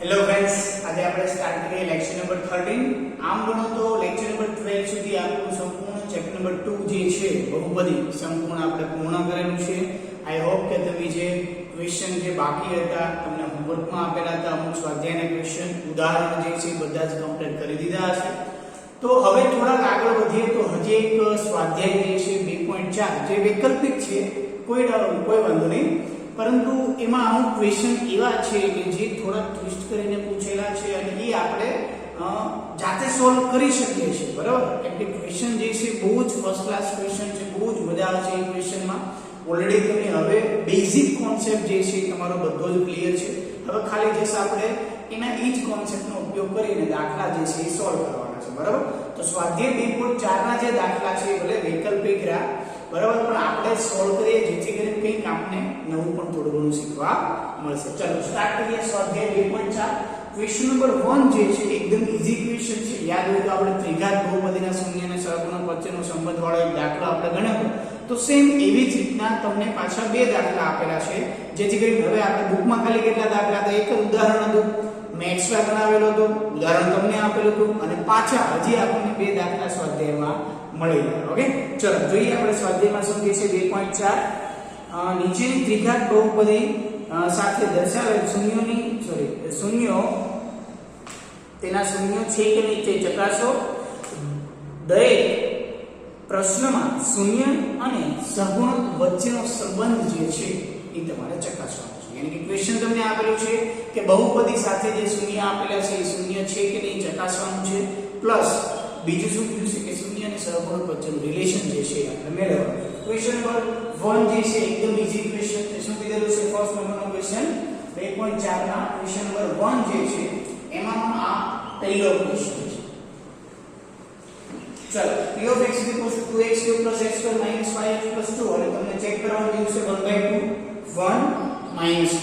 Hello friends, આજે આપણે start કરીએ લેક્ચર નંબર 13. આમ ગણો તો લેક્ચર નંબર 12 સુધી આપણું સંપૂર્ણ ચેપ્ટર નંબર 2 જે છે બહુપદી સંપૂર્ણ આપણે પૂર્ણ કરેલું છે. આઈ હોપ કે તમે જે ક્વેશ્ચન જે બાકી હતા તમને હોમવર્કમાં આપેલા હતા, અમુક સ્વાધ્યાયના ક્વેશ્ચન ઉદાહરણ જે છે બધા જ કમ્પ્લીટ કરી દીધા હશે. તો હવે થોડાક આગળ વધીએ તો હજી એક સ્વાધ્યાય જે છે 2.4 જે વૈકલ્પિક છે, કોઈ વાંધો નહીં, પરંતુ એમાં અમુક ક્વેશ્ચન એવા છે કે જે થોડા ટ્વિસ્ટ કરીને પૂછેલા છે અને એ આપણે જાતે સોલ્વ કરી શકીએ છીએ, બરાબર? કેમ કે ક્વેશ્ચન જે છે બહુ જ ફર્સ્ટ ક્લાસ ક્વેશ્ચન છે, બહુ જ મજા આવે છે એ ક્વેશ્ચનમાં. ઓલરેડી તમે હવે બેઝિક કોન્સેપ્ટ જે છે તમારો બધો જ ક્લિયર છે. હવે ખાલી જસ્ટ આપણે એના એ જ કોન્સેપ્ટનો ઉપયોગ કરીને દાખલા જે છે એ સોલ્વ કરવાના છે, બરાબર? તો સ્વાધ્યાય 2.4 ના જે દાખલા છે ભલે વૈકલ્પિક રહ્યા, બરાબર, પણ આપણે સોલ્વ કરીએ જેથી કરીને કંઈક આપણે નવું પણ થોડું ઘણું શીખવા મળશે. ચલો સ્ટાર્ટ કરીએ સ્વાધ્યાય 2.4. ક્વેશ્ચન નંબર 1 જે છે એકદમ ઈઝી ક્વેશ્ચન છે. યાદ હોય તો આપણે ત્રિઘાત બહુપદીના શૂન્ય અને સહગુણક વચ્ચેનો સંબંધ વાળો એક દાખલો આપણે ગણ્યો તો સેમ એવી જ રીતના તમને પાછા બે દાખલા આપેલા છે, જેથી કરીને હવે આપણે બુકમાં ખાલી કેટલા દાખલા હતા, એક જ ઉદાહરણ હતું, મેથ્સમાં બનાવેલો હતો, ઉદાહરણ તમને આપેલું હતું અને પાછા હજી આપણને બે દાખલા સ્વાધ્યાયમાં મળી ગયા. ઓકે, ચલો જોઈએ આપણે સ્વાધ્યાયમાં શું કહે છે 2.4. નીચેની ત્રિઘાત બહુપદી સાથે દર્શાવેલ શૂન્યો તેના શૂન્યો છે કે નહીં તે ચકાસો. દરેક પ્રશ્નમાં શૂન્ય અને સહગુણક વચ્ચેનો સંબંધ જે છે એ તમારે ચકાસવાનો છે. યાની કે ક્વેશ્ચન તમને આપેલું છે કે બહુપદી સાથે જે શૂન્ય આપેલા છે એ શૂન્ય છે કે નહીં ચકાસવાનું છે, પ્લસ બીજું શું કીધું છે કે શૂન્ય અને સહગુણક વચ્ચેનું રિલેશન જે છે આપણે મેળવવાનું. ક્વેશ્ચન નંબર 1 જે છે એકદમ ઈઝી ક્વેશ્ચન છે. શું કીધેલું છે? ફર્સ્ટ નંબરનો ક્વેશ્ચન 2.4 ના ક્વેશ્ચન નંબર 1 જે છે એમાં આ પહેલો ક્વેશ્ચન છે. ચલો p of x = 2x cube + x square - 5x + 2 અને તમને ચેક કરવાનું છે 1/2 1 - 2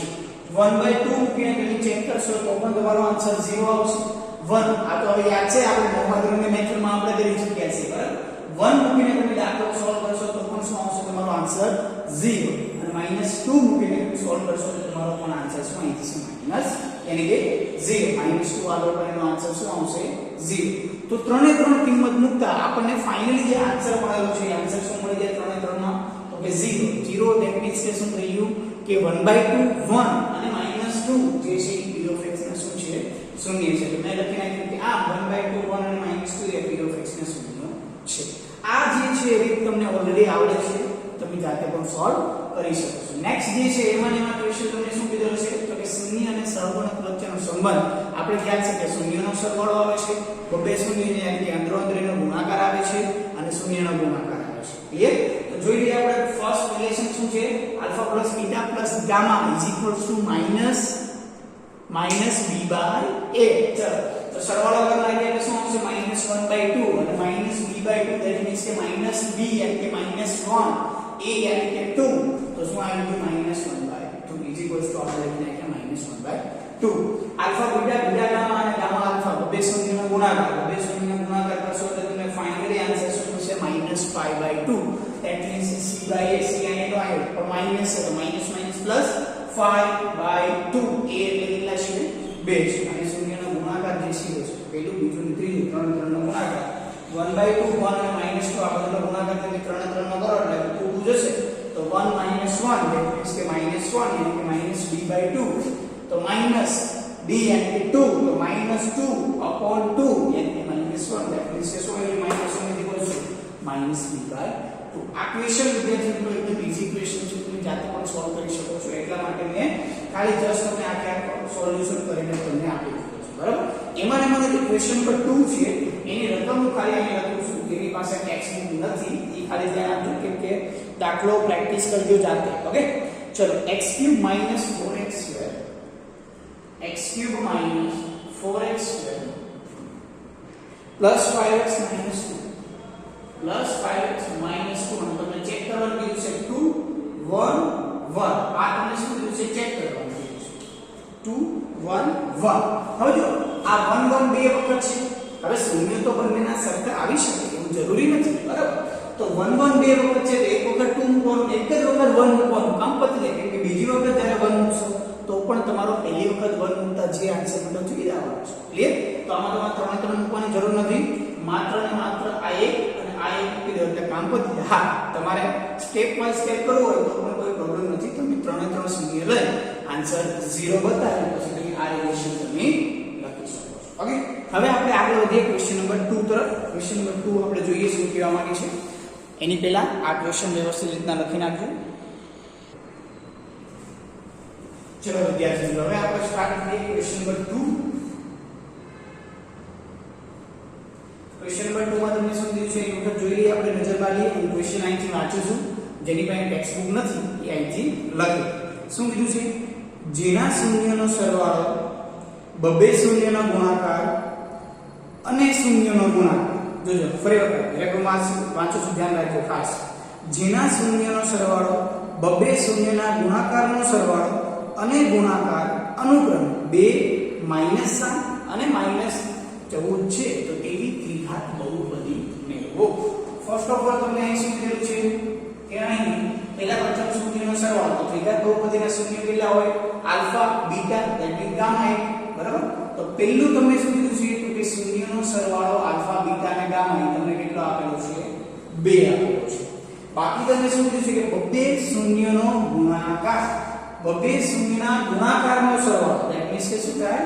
1/2 મૂકીને તમે ચેક કરશો તો પણ તમારો આન્સર 0 આવશે. 1 આ તો હવે યાદ છે, આપણે નવમા ધોરણની મેથડમાં આપણે કરી ચૂક્યા છીએ, બરાબર? 1 મૂકીને તમે દાખલો સોલ્વ કરશો તો પણ શું આવશે? તમારો આન્સર 0. અને -2 મૂકીને તમે સોલ્વ કરશો તો તમારો પણ આન્સર શું આવી જશે? માઈનસ, યાની કે 0. -2 આગળ પણ એનો આન્સર શું આવશે? 0. તો ત્રણે ત્રણ કિંમત મૂકતા આપણને ફાઇનલી જે આન્સર મળેલો છે એ આન્સર શું મળી જાય ત્રણે ત્રણમાં? તો કે 0. 0 ધેટ મીન્સ કે શું થઈ ગયું કે 1/2 1 અને -2 જે છે એ p of x ના શું છે? શૂન્ય છે. તો મેં લખી નાખ્યું કે આ 1/2 1 અને -2 એ p of x ના શૂન્ય છે. આ જે છે રીત તમને ઓલરેડી આવડે છે, તમે જાતે પણ સોલ્વ કરી શકો છો. નેક્સ્ટ જે છે એમાં ક્વેશ્ચન તમને શું કીધેલું છે? તો કે શૂન્ય અને સહગુણક વચ્ચેનો સંબંધ આપણે ખ્યાલ છે કે શૂન્યનો સરવાળો આવે છે, બે શૂન્યને યાની કે અંદરો-અંદરીનો ગુણાકાર આવે છે અને શૂન્યનો ગુણાકાર આવે છે. ક્લિયર? તો જોઈ લઈએ આપણે ફર્સ્ટ રિલેશન શું છે? Alpha plus beta plus gamma is equals to minus b/a. ચલો તો સરવાળો કરવા એટલે શું આવશે? -1/2 અને -b/2 ધેટ મીન્સ કે -b એટલે કે -1 a એટલે કે 2 તો શું આવી ગયું? -1/2 ઇઝ ઇક્વલ્સ ટુ આપણે લખી નાખ્યા -1/2. આલ્ફા બીટા બીટા ગામા અને ગામા આલ્ફા બે શૂન્યનો ગુણાકાર કરશો તો તમને ફાઇનલી આન્સર શું થશે? -5/2. ધેટ મીન્સ c/a નો આવ્યો પણ માઈનસ છે તો માઈનસ પ્લસ 5/2 a એટલે કેટલા છે? 2 છે. અને શૂન્યનો ગુણાકાર જે છે પહેલું બીજું અને ત્રીજું ત્રણનો ગુણાકાર 1/2 1 અને -2 આ બધાનો ગુણાકાર તમે ત્રણનો કરો એટલે 2 જશે તો 1 - 1 ધેટ મીન્સ કે -1 એટલે કે -b/2 તો માઈનસ b એટલે કે 2 તો -2/2 એટલે -1 ધેટ મીન્સ કે શું એટલે -1 -b/2. આ ક્વેશ્ચન વિદ્યાર્થી મિત્રો એકદમ ઈઝી ક્વેશ્ચન છે, તમે જાતે પણ સોલ્વ કરી શકો છો. એટલા માટે મેં ખાલી જસ્ટ તમને આખા સોલ્યુશન કરીને તમને આપી દીધું છે, બરાબર? એમાં જે ક્વેશ્ચન નંબર 2 છે એની રકમ ખાલી અહીંયા લખું છું, જેની પાસે ટેક્સ્ટબુક નથી એ ખાલી ધ્યાન આપજો, કેમ કે દાખલો પ્રેક્ટિસ કરજો જાતે. ઓકે, ચલો x³ - 4x² x³ - 4x² + 5x - 2 plus 5x minus 2 અને તમને ચેક કરવાનું કીધું છે 2 1 1. આ તમને શું કીધું છે? ચેક કરવાનું કીધું છે 2 1 1. હવે જો આ 1 1 બે વખત છે. હવે શૂન્ય તો બંનેના સરખા આવી શકે એવું જરૂરી નથી, બરાબર? તો 1 1 બે વખત છે તો એક વખત 2 મૂકવાનું, એક જ વખત 1 મૂકવાનું, કામ પતી જાય. કેમ કે બીજી વખત જ્યારે 1 મૂકશો તો પણ તમારો પહેલી વખત 1 મૂકતા જે આન્સર મળ્યો છે એ આવવાનો છે. ક્લિયર? તો આમાં તમારે ત્રણે મૂકવાની જરૂર નથી, માત્ર ને માત્ર આ એક અને આ એક મૂકી દો એટલે કામ પતી જાય. હા, તમારે સ્ટેપ બાય સ્ટેપ કરવું હોય તો પણ કોઈ પ્રોબ્લેમ નથી. તમે ત્રણે શૂન્ય લઈ આન્સર 0 બતાવી પછી તમે આ રિલેશન તમે લખી શકો છો. ઓકે, હવે આપણે આગળ વધીએ ક્વેશ્ચન નંબર 2 તરફ. ક્વેશ્ચન નંબર 2 આપણે જોઈએ શું કહેવા માંગે છે. એની પહેલા આ ક્વેશ્ચન વ્યવસ્થિત રીતના લખી નાખજો. ચલો વિદ્યાર્થી મિત્રો, હવે આપણે સ્ટાર્ટ કરીએ ક્વેશ્ચન નંબર 2. ક્વેશ્ચન નંબર 2 માં તમને શું દીધું છે એ વખત જોઈ લઈએ આપણે, નજર મારીએ. હું ક્વેશ્ચન અહીંથી વાંચું છું, જેની પાસે ટેક્સ્ટ બુક નથી એ અહીંથી લખે. શું કીધું છે? જેના શૂન્યનો સરવાળો બબે શૂન્યનો ગુણાકાર અને શૂન્યનો ગુણાકાર. જોજો ફરી વખત રેકોમાં વાંચું છું, ધ્યાન રાખજો ખાસ. જેના શૂન્યનો સરવાળો બબે શૂન્યના ગુણાકારનો સરવાળો અને ગુણાકાર અનુક્રમે 2 -7 અને -14 છે તો તેવી દ્વિઘાત બહુપદી મેળવો. ફર્સ્ટ ઓફ ઓલ તમને અહીં શું કીધું છે કે અહીં પહેલા પ્રથમ શૂન્યનો સરવાળો, તો દ્વિઘાત બહુપદીના શૂન્ય કેટલા હોય? Alpha, beta, that means gamma એક. બરાબર? તો પહેલું તમને શું કીધું છે તો કે શૂન્યનો સરવાળો આલ્ફા, બીટા અને ગામા એ તમને કેટલો આપેલો છે? 2 આપેલો છે. બાકી તમને શું કીધું છે કે બબે શૂન્યનો ગુણાકાર, બબે શૂન્યના ગુણાકારનો સરવાળો, ધેટ મીન્સ કે શું થાય?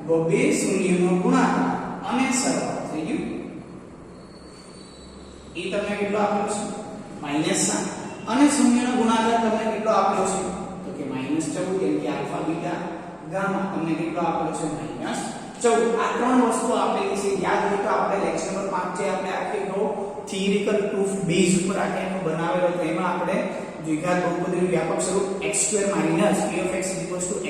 બબે શૂન્યનો ગુણાકાર અને સરવાળો થઈ ગયું. એ તમને કેટલો આપેલો છે? -7. અને શૂન્યનો ગુણાકાર તમને કેટલો આપેલો છે તો કે -14, કેમ કે આલ્ફા, બીટા, ગામા તમને કેટલો આપેલો છે? -14. આ ત્રણ વસ્તુ આપેલી છે. યાદ હોય તો આપણે લેક્ચર નંબર 5 જે આપણે આખેનો થિયરિકલ પ્રૂફ બેઝ ઉપર આખેનો બનાવેલો તો એમાં આપણે દ્વિઘાત બહુપદીનું વ્યાપક સ્વરૂપ x² - p of x =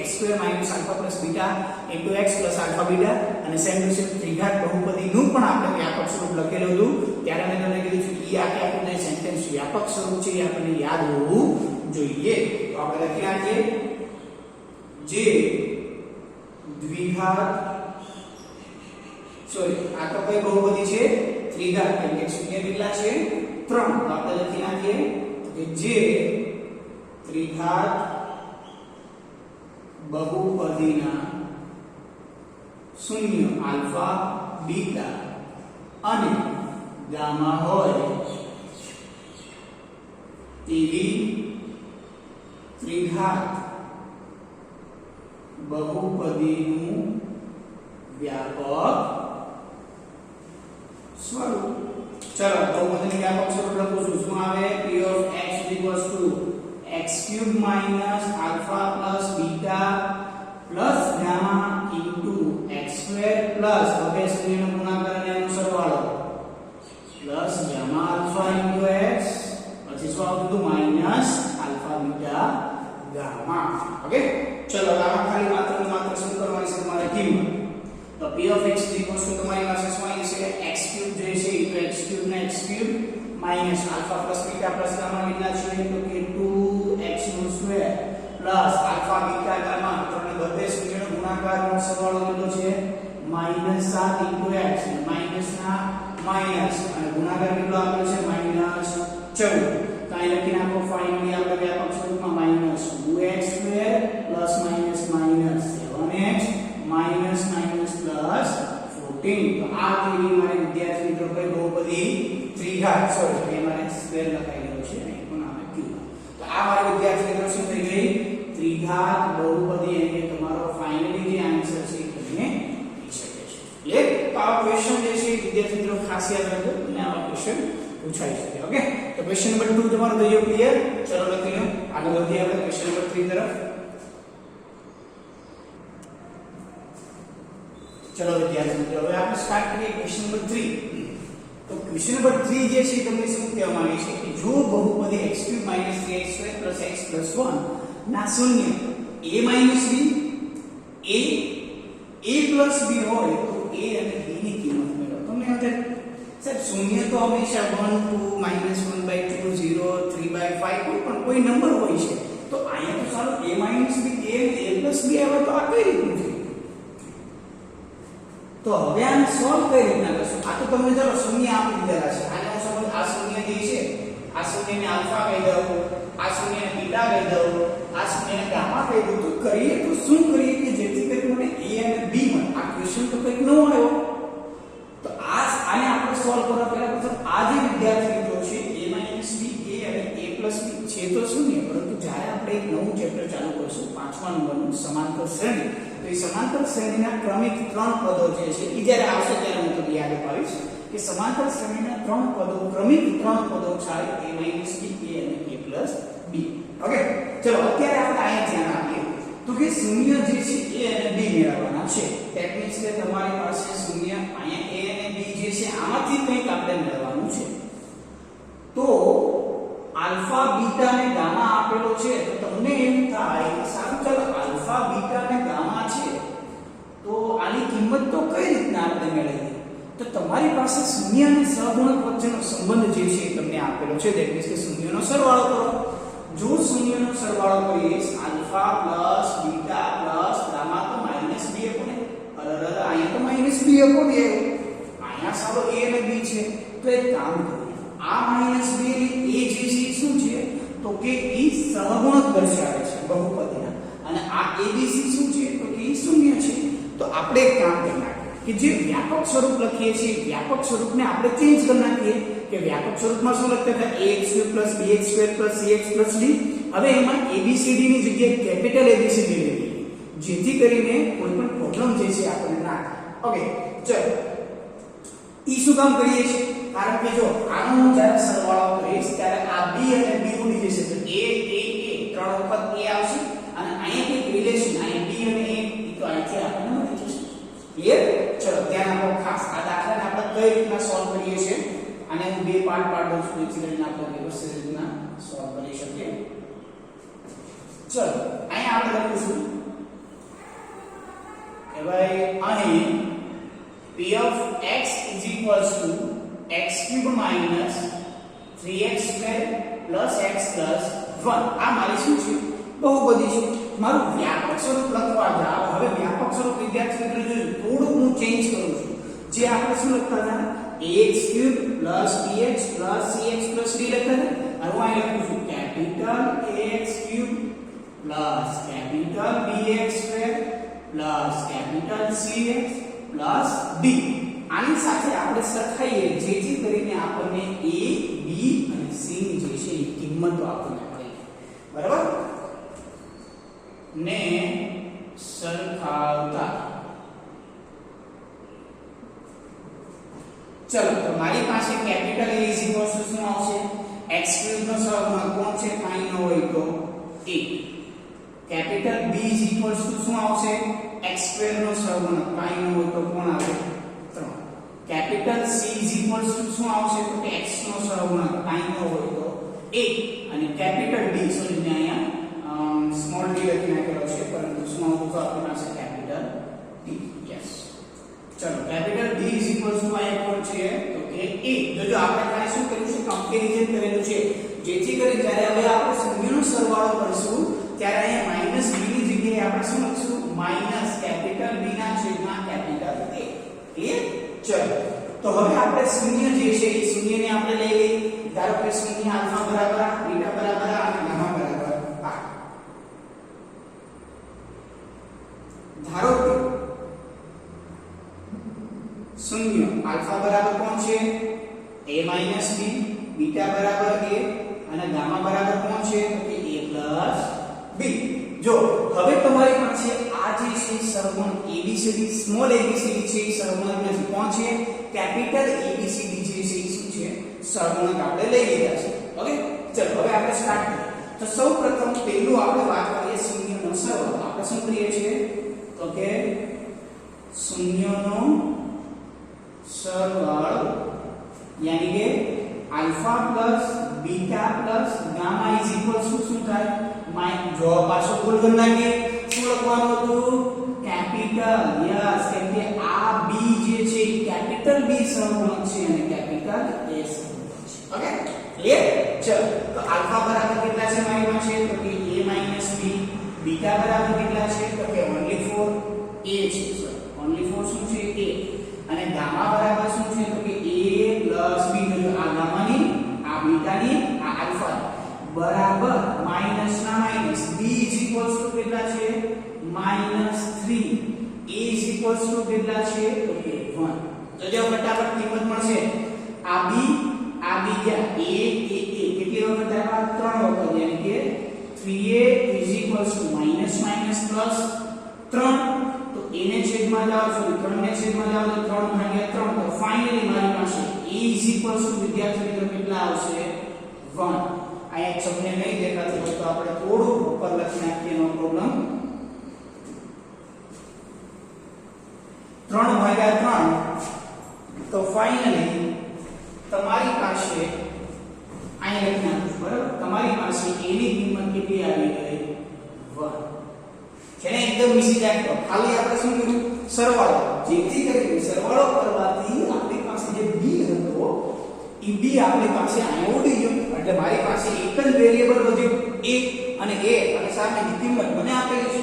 x² - alpha plus beta into x plus alpha beta અને સેમ ટુ સેમ દ્વિઘાત બહુપદીનું પણ આપણે વ્યાપક સ્વરૂપ લખેલું હતું. ત્યારે મેં તમને કીધું છે કે આખે આખું જે સેન્ટેન્સ વ્યાપક સ્વરૂપ છે એ આપણને યાદ હોવું જોઈએ. તો આપણે લખી નાખીએ, જે દ્વિઘાત આ તો કઈ બહુપદી છે? ત્રિઘાત. કેમ કે શૂન્ય કેટલા છે? 3. તો આપણે લખી નાખીએ કે જે ત્રિઘાત બહુપદીના શૂન્ય આલ્ફા, બીટા અને ગામા હોય તેવી ત્રિઘાત બહુપદીનું વ્યાપક સ્વરૂપ. ચલો બહુપદીનું વ્યાપક સ્વરૂપ લખું છું. શું આવે? p of x = x³ - alpha plus beta plus gamma into x² plus હવે શૂન્યનો ગુણાકાર અને એનો સરવાળો plus gamma alpha into x પછી શું આવતું? minus alpha beta gamma. Okay, ચલો આમાં ખાલી માત્ર ને માત્ર શું કરવાની છે તમારે? કિંમત. તો p of x = તમારી પાસે શું આવી છે? x³ જે છે તો x³ ને x³ minus alpha plus beta plus gamma કેટલા છે તો કે 2x² plus alpha beta gamma ત્રણે બધે શૂન્યનો ગુણાકારનો સરવાળો કેટલો છે? -7 into x માઈનસ ના માઈનસ અને ગુણાકાર કેટલો આપેલો છે? -14. કાઈ લખી નાખો. ફાઇનલી આપણે વ્યાપક સ્વરૂપમાં -2x² plus minus minus 7x minus minus plus 14. તો આ થઈ મારે વિદ્યાર્થી મિત્રો કઈ બહુપદી ત્રિઘાત, સોરી એ મારે સ્ક્વેર લખાઈ ગયો છે ને પણ આને ક્યુબ. તો આ મારે વિદ્યાર્થી મિત્રો શું થઈ ગઈ? ત્રિઘાત બહુપદી. એટલે તમારો ફાઇનલી જે આન્સર છે એ તમને મળી શકે છે. ક્લિયર? તો આ ક્વેશ્ચન જે છે વિદ્યાર્થી મિત્રો ખાસ યાદ રાખજો અને આ ક્વેશ્ચન પૂછાઈ શકે. ઓકે, તો ક્વેશ્ચન નંબર 2 તમારો થઈ ગયો ક્લિયર. ચલો લખી લો. આગળ વધીએ આપણે ક્વેશ્ચન નંબર 3 તરફ. ચલો વિદ્યાર્થી મિત્રો, હવે આપણે સ્ટાર્ટ કરીએ ક્વેશ્ચન નંબર 3. તો ક્વેશ્ચન નંબર 3 જે છે તમને શું કહેવા માંગે છે કે જો બહુપદી x³ - 3x² + x + 1 ના શૂન્ય a - b a + b હોય તો a અને b ની કિંમત મેળવો. તમને હવે સાહેબ શૂન્ય તો હંમેશા 1 2 -1/2 0 3/5 કોઈ નંબર હોય છે. તો અહીંયા તો ચાલો a - b a + b આવે તો આ કઈ રીતનું છે? તો હવે આને સોલ્વ કઈ રીતના કરશું? આ તો તમને ચાલો શૂન્ય આપી દીધેલા છે. આને હું સમજ આ શૂન્ય જે છે આ શૂન્યને આલ્ફા કહી દઉં, આ શૂન્યને બીટા કહી દઉં, આ શૂન્યને ગામા કહ્યું તો કરીએ તો શું કરીએ કે જેથી કરીને મને a અને b મળે. આ ક્વેશ્ચન તો કંઈક નવો આવ્યો. તો આને આપણે સોલ્વ કરવા પહેલા પ્રથમ આ જે વિદ્યાર્થી મિત્રો છે a b a અને a b છે તો શૂન્ય, પરંતુ જ્યારે આપણે એક નવું ચેપ્ટર ચાલુ કરીશું 5મા નંબરનું સમાંતર શ્રેણી, તો એ સમાંતર શ્રેણીના ક્રમિક 3 પદો જે છે એ જ્યારે આવશે ત્યારે હું તમને યાદ અપાવીશ કે સમાંતર શ્રેણીના 3 પદો ક્રમિક 3 પદો છે a b a અને a b. ઓકે, ચલો અત્યારે આપણે અહીંયા ધ્યાન આપીએ તો કે શૂન્ય જે છે a અને b મેળવવાના છે. ધેટ મીન્સ કે તમારી પાસે શૂન્ય અહીંયા a અને b જે છે આમાંથી કંઈક આપણે મેળવવાનું છે. તો આલ્ફા બીટા અને ગામા આપેલો છે તો તમને એમ થાય કે સારું ચાલો આલ્ફા બીટા અને ગામા છે તો આની કિંમત તો કઈ રીતના આપણે મેળવીએ. તો તમારી પાસે શૂન્ય અને સહગુણક વચ્ચેનો સંબંધ જે છે એ તમને આપેલો છે. ધેટ મીન્સ કે શૂન્યનો સરવાળો કરો. જો શૂન્યનો સરવાળો કરીએ alpha plus beta plus gamma તો માઈનસ b અપોન a. અહીંયા તો માઈનસ b અપોન a, અહીંયા સારો a અને b છે. તો એક કામ કરો, આ માઈનસ b એ જે છે શું છે તો કે એ સહગુણક દર્શાવે છે બહુપદીના, અને આ abc શું છે તો કે એ શૂન્ય છે. તો આપણે એક કામ કરી નાખીએ કે જે વ્યાપક સ્વરૂપ લખીએ છીએ વ્યાપક સ્વરૂપને આપણે ચેન્જ કરી નાખીએ કે વ્યાપક સ્વરૂપમાં શું લખતા હતા ax2 bx2 cx d. હવે એમાં abcd ની જગ્યાએ કેપિટલ abcd લેવી જેથી કરીને કોઈ પણ પ્રોબ્લેમ જે છે આપણને ના થાય. ઓકે, ચલો ઈ શું કામ કરીએ છીએ કારણ કે જો આનો જ્યારે સરવાળો કરીશ ત્યારે આ b અને b ઉડી જશે તો a 3 વખત a આવશે અને અહીંયા એક રિલેશન અહીંયા b અને a તો અહીંથી આપણને મળી જશે. ક્લિયર? ચલો ધ્યાન આપો ખાસ. આ દાખલાને આપણે કઈ રીતના સોલ્વ કરીએ છીએ અને હું બે પાર્ટ દઉં છું જેથી કરીને આપણે વ્યવસ્થિત રીતના સોલ્વ કરી શકીએ. ચલો અહીંયા આપણે લખીશું કે ભાઈ અહીં p of x is equals to x³ minus 3x² plus x plus 1. આ મારી શું છે બહુપદી છે. મારું વ્યાપક સ્વરૂપ લખવા જાવ. હવે વ્યાપક સ્વરૂપ વિદ્યાર્થી મિત્રો જોજો થોડું હું ચેન્જ કરું છું. જે આપણે શું લખતા હતા ax³ plus bx plus cx plus d લખતા હતા. હવે હું અહીં લખું છું capital ax³ plus capital bx² plus capital cx plus d. આની સાથે આપણે સરખાઈએ જેથી કરીને આપણને a b અને c ની જે છે એ કિંમતો આપણને મળે. બરાબર ને સરખાવતા ચલો તો મારી પાસે capital a is equal to શું આવશે x³ નો સહગુણક કોણ છે કાઈ ન હોય તો a. Capital b is equal to શું આવશે x² નો સહગુણક કાઈ ન હોય તો કોણ આવે 3. Capital c is equal to શું આવશે તો કે x નો સહગુણક કાઈ ન હોય તો 1 અને કેપિટલ d સોરી ને અહીંયા સ્મોલ d લખી નાખેલો છે પરંતુ શું આવતું તો આપણી પાસે કેપિટલ d. યસ, ચલો capital d is equal to આ કોણ છે તો કે a. જો આપણે ખાલી શું કર્યું છે કમ્પેરિઝન કરેલું છે જેથી કરી જ્યારે હવે આપણે શૂન્યનો સરવાળો કરીશું ત્યારે અહીંયા માઈનસ b ની જગ્યાએ આપણે શું લખશું માઈનસ કેપિટલ b ના છેદમાં કેપિટલ a. ક્લિયર? ચલો તો હવે આપણે શૂન્ય જે છે એ શૂન્યને આપણે લઈ લઈએ. ધારો કે શૂન્ય આલ્ફા બરાબર બીટા બરાબર અને ગામા બરાબર આ. ધારો કે શૂન્ય આલ્ફા બરાબર કોણ છે a b, બીટા બરાબર a અને ગામા બરાબર કોણ છે તો કે a b. જો હવે તમારી પાસે આ જે છે સહગુણક abcd સ્મોલ abcd છે એ સહગુણક નથી. કોણ છે કેપિટલ abcd જે છે એ શું છે સહગુણક આપણે લઈ લીધા છે. ઓકે, ચલો હવે આપણે સ્ટાર્ટ કરીએ. તો સૌપ્રથમ પહેલું આપણે વાત કરીએ શૂન્યનો સરવાળો. આપણે શું કરીએ છીએ તો કે શૂન્યનો સરવાળો यानी કે alpha plus beta plus gamma is equal to શું થાય જો પાછો ફૂલ કરી નાખીએ શું લખવાનું હતું કેપિટલ. યસ, કેમ કે આ b જે છે એ કેપિટલ b સહગુણક છે અને કેપિટલ a સહગુણક છે. Okay, clear? ચલો તો આલ્ફા બરાબર કેટલા છે મારી પાસે તો કે a b. બીટા બરાબર કેટલા છે તો કે ઓન્લી ફોર a છે. ઓન્લી ફોર શું છે a. અને ગામા બરાબર શું છે તો કે a b. આ ગામાની આ બીટાની આ આલ્ફા. b બરાબર માઈનસ ના માઈનસ b કેટલા છે -3 a કેટલા છે તો કે 1 તો જો ફટાફટ કિંમત મળશે આ b ગયા a કેટલી વખત આવ્યા 3 વખત એટલે કે 3a -3 તો a ને છેદમાં લાવો છો 3 ને છેદમાં લાવો તો 3/3 તો ફાઇનલી મારી પાસે a વિદ્યાર્થી મિત્રો કેટલા આવશે 1 આ એક તમને નહીં દેખાતું હોય તો આપણે થોડું ઉપર લખી નાખીએ નો પ્રોબ્લેમ 3/3 તો ફાઇનલી તમારી પાસે અહીં લખી નાખું બરાબર તમારી પાસે a ની કિંમત કેટલી આવી ગઈ 1 છે ને એકદમ ઈઝી દાખલો ખાલી આપણે શું કર્યું સરવાળો જેથી કરીને સરવાળો કરવાથી આપણી પાસે જે b હતો એ b આપણી પાસે અહીંયા ઉડી ગયો એટલે મારી પાસે એક જ વેરીએબલ વધ્યો a અને સામેની કિંમત મને આપેલી છે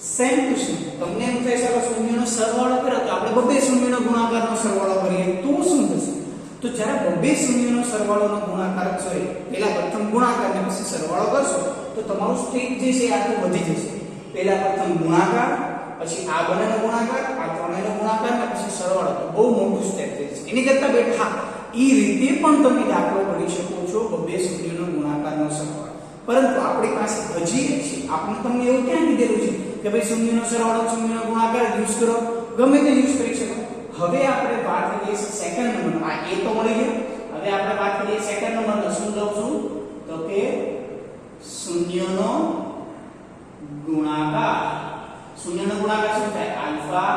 સેમ ટુ સેમ તમને એમ થાય છે કે શૂન્યનો સરવાળો કર્યો તો આપણે બબે શૂન્યનો ગુણાકારનો સરવાળો કરીએ તો શું થશે તો જ્યારે બબે શૂન્યનો સરવાળોનો ગુણાકાર સોરી પહેલા પ્રથમ ગુણાકાર ને પછી સરવાળો કરશો તો તમારું સ્ટેપ જે છે આટલું વધી જશે પહેલા પ્રથમ ગુણાકાર પછી આ બંનેનો ગુણાકાર આ ત્રણેયનો ગુણાકાર ને પછી સરવાળો તો બહુ મોટું સ્ટેપ છે એની કરતા બેઠા ઈ રીતે પણ તમે દાખલો કરી શકો છો બબે શૂન્યનો ગુણાકારનો સરવાળો પરંતુ આપણી પાસે હજી છે આપણે તમને એવું ક્યાં કીધેલું છે કે ભાઈ શૂન્યનો સરવાળો શૂન્યનો ગુણાકાર યુઝ કરો ગમે તે યુઝ કરી શકો હવે આપણે વાત કરીએ સેકન્ડ નંબર આ a તો મળી ગયો હવે આપણે વાત કરીએ સેકન્ડ નંબરનો શું લઉં છું તો કે શૂન્યનો ગુણાકાર શૂન્યનો ગુણાકાર શું થાય આલ્ફા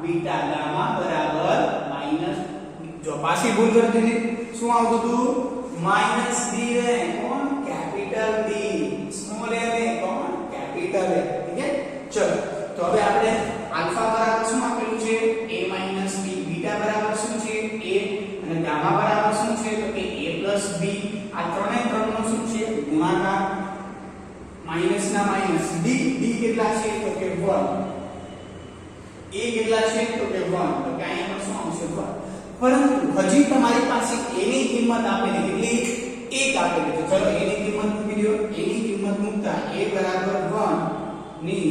બીટા ગામા બરાબર માઈનસ જો પાછી ભૂલ કરી દીધી શું આવતું હતું માઈનસ b રે કોણ કેપિટલ b સ્મોલ a રે કોણ કેપિટલ a ઠીક છે ચલો તો હવે આપણે આલ્ફા બરાબર શું આપેલું છે a b બીટા બરાબર શું છે a અને ગામા બરાબર શું છે તો કે a b આ ત્રણનો શું છે ગુણાકાર માઈનસ ના માઈનસ d કેટલા છે તો કે 1 a કેટલા છે તો કે 1 તો કે અહીંયા શું આવશે 1 પરંતુ હજી તમારી પાસે a ની કિંમત આપેલી કેટલી 1 આપેલી તો ચલો a ની કિંમત મૂકી દો a ની કિંમત મૂકતા a બરાબર 1 ની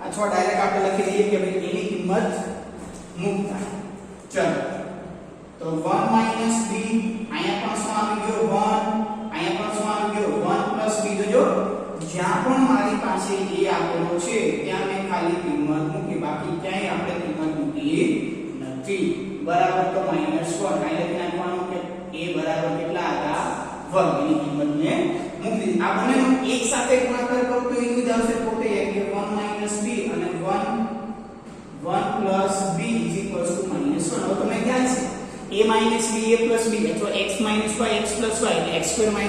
અથવા ડાયરેક્ટ આપણે લખી દઈએ કે ભાઈ a ની કિંમત મૂકતા ચલો તો 1 b અહીંયા પણ શું આવી ગયો 1 અહીંયા પણ શું આવી ગયો 1 b જો જ્યાં પણ મારી પાસે a આપેલો છે ત્યાં મેં ખાલી કિંમત મૂકી બાકી ક્યાંય આપણે કિંમત મૂકી નથી બરાબર તો -1 અહીં લખી નાખવાનું કે a બરાબર કેટલા હતા 1 એની કિંમત મેં મૂકી દીધી આ બંનેનો એક સાથે ગુણાકાર કરો તો એવું જ આવશે પોતે કે 1 b અને 1 b = -1 હવે તમે ખ્યાલ છે a b a b અથવા x - y x + y એટલે x2 - y2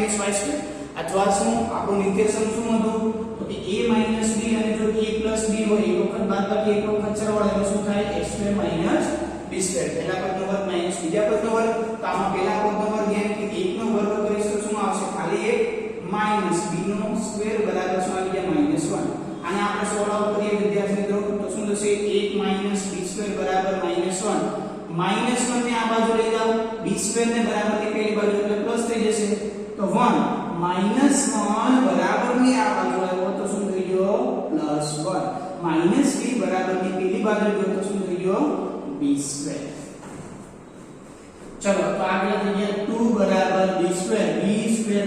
અથવા શું આપણું નિર્દેશન શું હતું તો કે a b અને જો a b હોય એક વખત બાદબાકી એક વખત સરવાળો એટલે શું થાય x2 - b2 પહેલા પદનો વર્ગ માઈનસ બીજા પદનો વર્ગ તો આમાં પહેલા પદનો વર્ગ યાની કે 1 નો વર્ગ કરીશું તો શું આવશે ખાલી એક માઈનસ b નો સ્ક્વેર બરાબર શું આવી ગયા -1 આને આપણે સોલ્વ કરીએ વિદ્યાર્થી મિત્રો તો શું થશે 1 - b2 બરાબર -1 -1 ને આ બાજુ લઈ જાઓ b2 ને બરાબર ની પેલી બાજુ એટલે પ્લસ થઈ જશે તો 1 -1 બરાબર ની આ બાજુ આવ્યો તો શું થઈ ગયો +1 -b બરાબર ની પેલી બાજુ ગયો તો શું થઈ ગયો b2 ચલો તો આગળ જોઈએ 2 બરાબર b2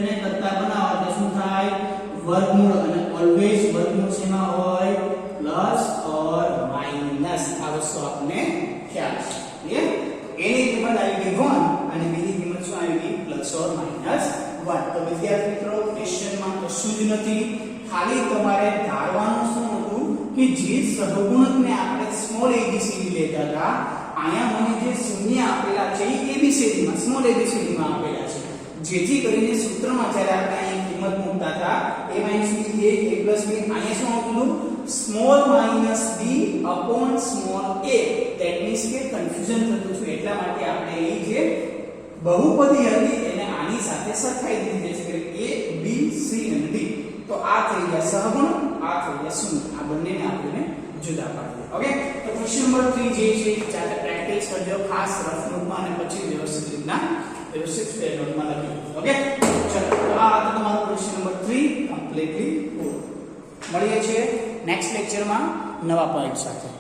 ને કરતા બનાવો એટલે શું થાય વર્ગમૂળ અને ઓલવેઝ વર્ગમૂળ શેમાં હોય પ્લસ ઓર માઈનસ આ વસ્તુ આપને ખ્યાલ છે એની કિંમત આવી ગઈ 1 અને બીજી કિંમત શું આવી ગઈ પ્લસ ઓર માઈનસ 1 તો વિદ્યાર્થી મિત્રો ક્વેશ્ચનમાં કશું જ નથી ખાલી તમારે ધારવાનું શું હતું કે જે સહગુણકને આપણે સ્મોલ abcd લેતા હતા અહીંયા મને જે શૂન્ય આપેલા છે એ abcd માં સ્મોલ abcd માં આપેલા છે જેથી કરીને સૂત્રમાં જ્યારે આપણે અહીં કિંમત મૂકતા હતા a - b a b અહીંયા શું આવતું small b upon small a that means કે કન્ફ્યુઝન થતું છે એટલા માટે આપણે અહીં જે બહુપદી હતી એને આની સાથે સરખાઈ દીધી છે કે a b c અને d તો આ થઈ ગયા સહગુણક આ થઈ ગયા શૂન્ય આ બંનેને આપણે જુદા પાડીએ ઓકે તો ક્વેશ્ચન નંબર 3 જે છે ચાલો પ્રેક્ટિસ કરજો ખાસ રફ નોટમાં અને પછી વ્યવસ્થિત રીતના વ્યવસ્થિત નોટમાં લખજો ઓકે ચલો આ હતો તમારો ક્વેશ્ચન નંબર 3 કમ્પ્લીટલી પૂરો. મળીએ છીએ નેક્સ્ટ લેક્ચરમાં નવા પોઈન્ટ સાથે.